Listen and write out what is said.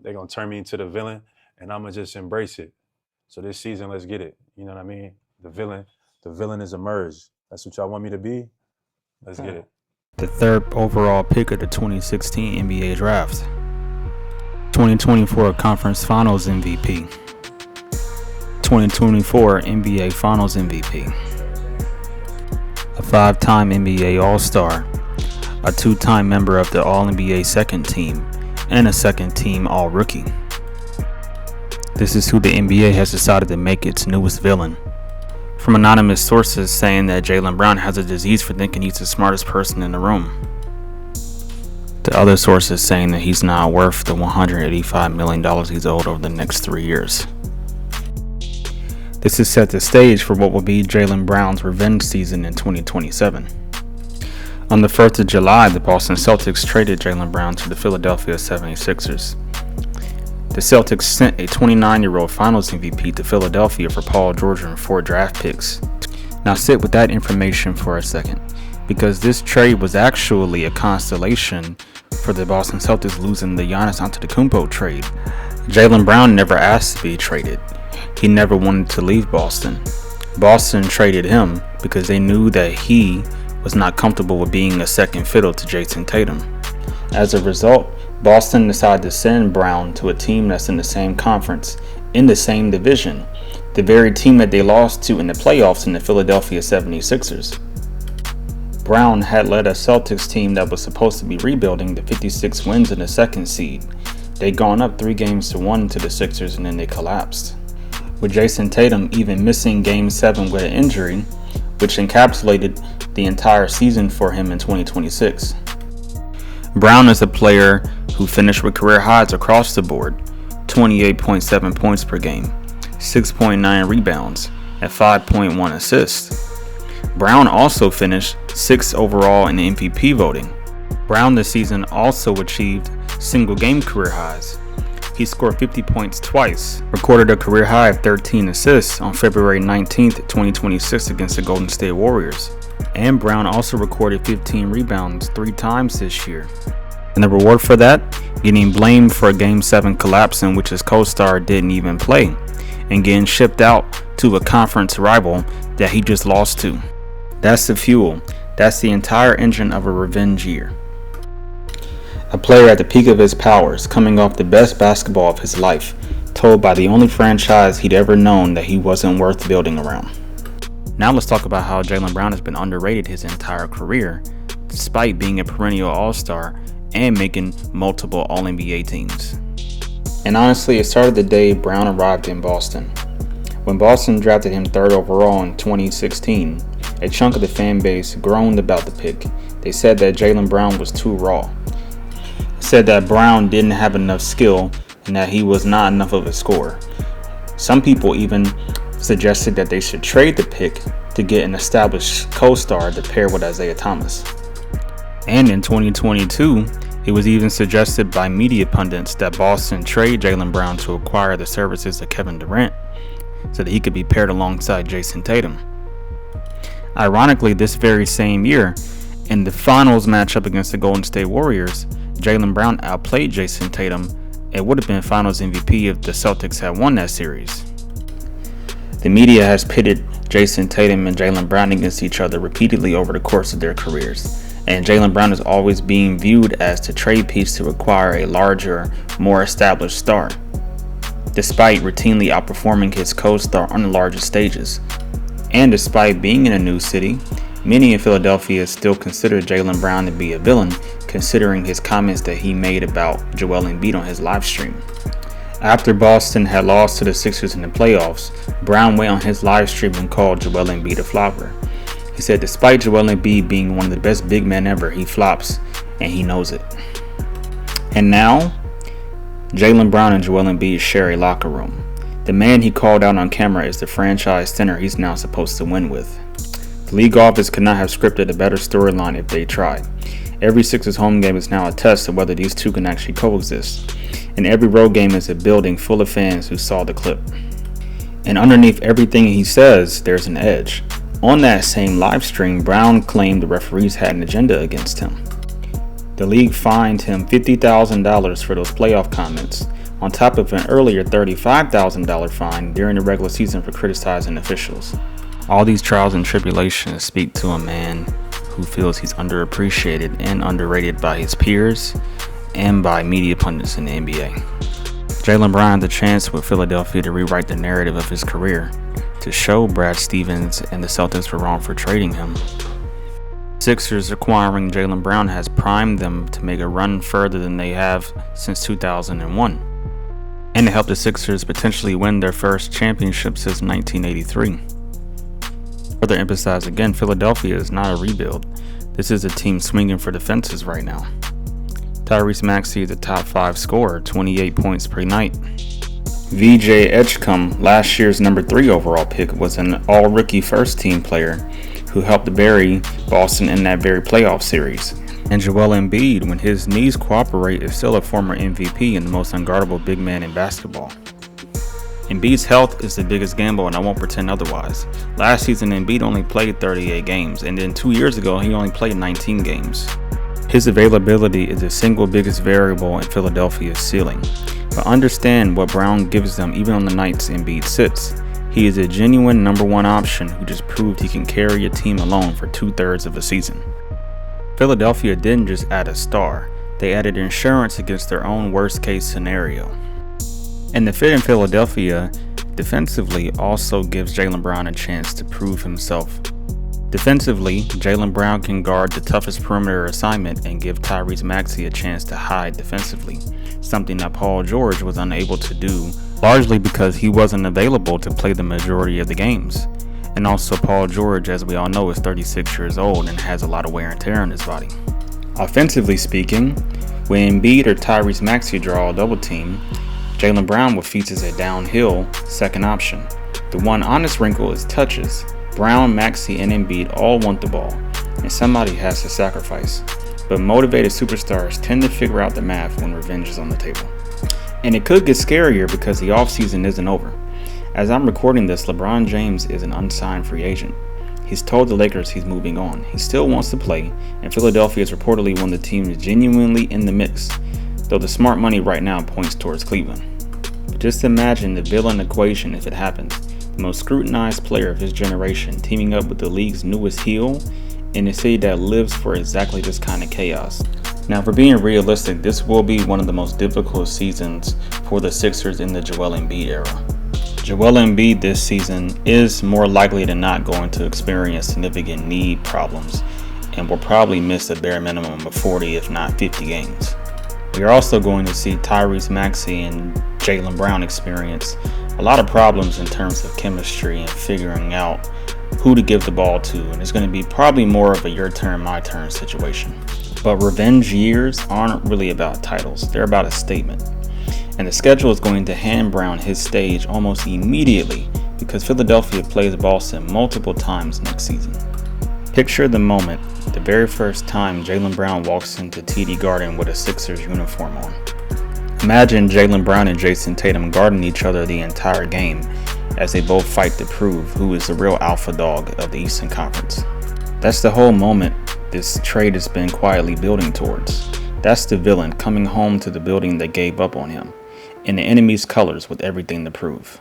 they're gonna turn me into the villain, and I'm gonna just embrace it. So this season, let's get it. You know what I mean? The villain is emerged. That's what y'all want me to be. Let's get it. The third overall pick of the 2016 NBA Draft. 2024 Conference Finals MVP. 2024 NBA Finals MVP. A 5-time NBA All-Star. A 2-time member of the All-NBA Second Team. And a Second Team All-Rookie. This is who the NBA has decided to make its newest villain. From anonymous sources saying that Jaylen Brown has a disease for thinking he's the smartest person in the room. To other sources saying that he's not worth the $185 million he's owed over the next 3 years. This has set the stage for what will be Jaylen Brown's revenge season in 2027. On the 1st of July, the Boston Celtics traded Jaylen Brown to the Philadelphia 76ers. The Celtics sent a 29-year-old Finals MVP to Philadelphia for Paul George and 4 draft picks. Now sit with that information for a second, because this trade was actually a constellation for the Boston Celtics losing the Giannis Antetokounmpo trade. Jaylen Brown never asked to be traded. He never wanted to leave Boston. Boston traded him because they knew that he was not comfortable with being a second fiddle to Jason Tatum. As a result, Boston decided to send Brown to a team that's in the same conference, in the same division, the very team that they lost to in the playoffs in the Philadelphia 76ers. Brown had led a Celtics team that was supposed to be rebuilding to 56 wins in the second seed. They'd gone up 3-1 to the Sixers and then they collapsed. With Jason Tatum even missing Game 7 with an injury, which encapsulated the entire season for him in 2026. Brown is a player who finished with career highs across the board, 28.7 points per game, 6.9 rebounds, and 5.1 assists. Brown also finished 6th overall in the MVP voting. Brown this season also achieved single-game career highs. He scored 50 points twice, recorded a career high of 13 assists on February 19th, 2026 against the Golden State Warriors. And Brown also recorded 15 rebounds 3 times this year. And the reward for that? Getting blamed for a Game 7 collapse in which his co-star didn't even play, and getting shipped out to a conference rival that he just lost to. That's the fuel. That's the entire engine of a revenge year. A player at the peak of his powers, coming off the best basketball of his life, told by the only franchise he'd ever known that he wasn't worth building around. Now let's talk about how Jaylen Brown has been underrated his entire career, despite being a perennial All-Star and making multiple All-NBA teams. And honestly, it started the day Brown arrived in Boston. When Boston drafted him 3rd overall in 2016, a chunk of the fan base groaned about the pick. They said that Jaylen Brown was too raw. Said that Brown didn't have enough skill and that he was not enough of a scorer. Some people even suggested that they should trade the pick to get an established co-star to pair with Isaiah Thomas. And in 2022, it was even suggested by media pundits that Boston trade Jaylen Brown to acquire the services of Kevin Durant so that he could be paired alongside Jason Tatum. Ironically, this very same year, in the finals matchup against the Golden State Warriors, Jaylen Brown outplayed Jason Tatum and would have been Finals MVP if the Celtics had won that series. The media has pitted Jason Tatum and Jaylen Brown against each other repeatedly over the course of their careers, and Jaylen Brown is always being viewed as the trade piece to acquire a larger, more established star, despite routinely outperforming his co-star on the largest stages. And despite being in a new city, many in Philadelphia still consider Jaylen Brown to be a villain, considering his comments that he made about Joel Embiid on his live stream. After Boston had lost to the Sixers in the playoffs, Brown went on his live stream and called Joel Embiid a flopper. He said despite Joel Embiid being one of the best big men ever, he flops, and he knows it. And now, Jaylen Brown and Joel Embiid share a locker room. The man he called out on camera is the franchise center he's now supposed to win with. The league office could not have scripted a better storyline if they tried. Every Sixers home game is now a test of whether these two can actually coexist. And every road game is a building full of fans who saw the clip. And underneath everything he says, there's an edge. On that same live stream, Brown claimed the referees had an agenda against him. The league fined him $50,000 for those playoff comments on top of an earlier $35,000 fine during the regular season for criticizing officials. All these trials and tribulations speak to a man who feels he's underappreciated and underrated by his peers and by media pundits in the NBA. Jaylen Brown had the chance with Philadelphia to rewrite the narrative of his career, to show Brad Stevens and the Celtics were wrong for trading him. Sixers acquiring Jaylen Brown has primed them to make a run further than they have since 2001, and to help the Sixers potentially win their first championship since 1983. Further emphasize again, Philadelphia is not a rebuild. This is a team swinging for the fences right now. Tyrese Maxey is a top 5 scorer, 28 points per night. VJ Edgecombe, last year's number 3 overall pick, was an all-rookie first-team player who helped bury Boston in that very playoff series. And Joel Embiid, when his knees cooperate, is still a former MVP and the most unguardable big man in basketball. Embiid's health is the biggest gamble, and I won't pretend otherwise. Last season, Embiid only played 38 games, and then 2 years ago, he only played 19 games. His availability is the single biggest variable in Philadelphia's ceiling. But understand what Brown gives them even on the nights Embiid sits. He is a genuine number 1 option who just proved he can carry a team alone for 2/3 of a season. Philadelphia didn't just add a star, they added insurance against their own worst case scenario. And the fit in Philadelphia defensively also gives Jaylen Brown a chance to prove himself. Defensively, Jaylen Brown can guard the toughest perimeter assignment and give Tyrese Maxey a chance to hide defensively, something that Paul George was unable to do, largely because he wasn't available to play the majority of the games. And also Paul George, as we all know, is 36 years old and has a lot of wear and tear on his body. Offensively speaking, when Embiid or Tyrese Maxey draw a double team, Jaylen Brown will feature as a downhill second option. The one honest wrinkle is touches. Brown, Maxey, and Embiid all want the ball, and somebody has to sacrifice. But motivated superstars tend to figure out the math when revenge is on the table. And it could get scarier because the offseason isn't over. As I'm recording this, LeBron James is an unsigned free agent. He's told the Lakers he's moving on. He still wants to play, and Philadelphia is reportedly one of the teams genuinely in the mix, though the smart money right now points towards Cleveland. But just imagine the villain equation if it happens. The most scrutinized player of his generation teaming up with the league's newest heel in a city that lives for exactly this kind of chaos. Now, for being realistic, this will be one of the most difficult seasons for the Sixers in the Joel Embiid era. Joel Embiid this season is more likely than not going to experience significant knee problems and will probably miss a bare minimum of 40 if not 50 games. We are also going to see Tyrese Maxey and Jaylen Brown experience a lot of problems in terms of chemistry and figuring out who to give the ball to, and it's going to be probably more of a your turn, my turn situation. But revenge years aren't really about titles, they're about a statement. And the schedule is going to hand Brown his stage almost immediately because Philadelphia plays Boston multiple times next season. Picture the moment, the very first time Jaylen Brown walks into TD Garden with a Sixers uniform on. Imagine Jaylen Brown and Jason Tatum guarding each other the entire game as they both fight to prove who is the real alpha dog of the Eastern Conference. That's the whole moment this trade has been quietly building towards. That's the villain coming home to the building that gave up on him, in the enemy's colors with everything to prove.